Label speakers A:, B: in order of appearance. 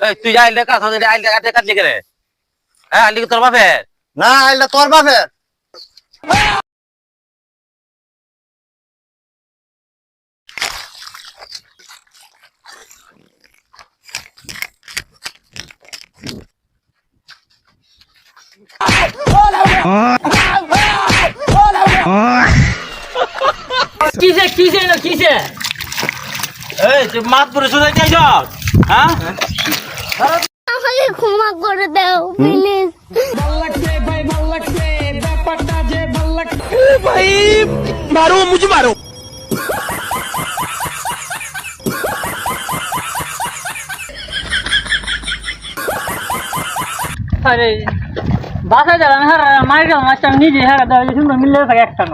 A: এই তুই যে আইলটা কাজ আইলটা কাটলি কে রে? হ্যাঁ আইলটা কি তোর বাপের?
B: না আইলটা তোর বাপের।
C: কিসে
A: এই তুই মাত পরে শুনে যাইছ? হ্যাঁ?
D: আমাকে ক্ষমা করে দাও প্লিজ।
C: আরে বাসায় যারা মারি গেল মাছটা নিজে হ্যাঁ সুন্দর মিলে থাকে একটা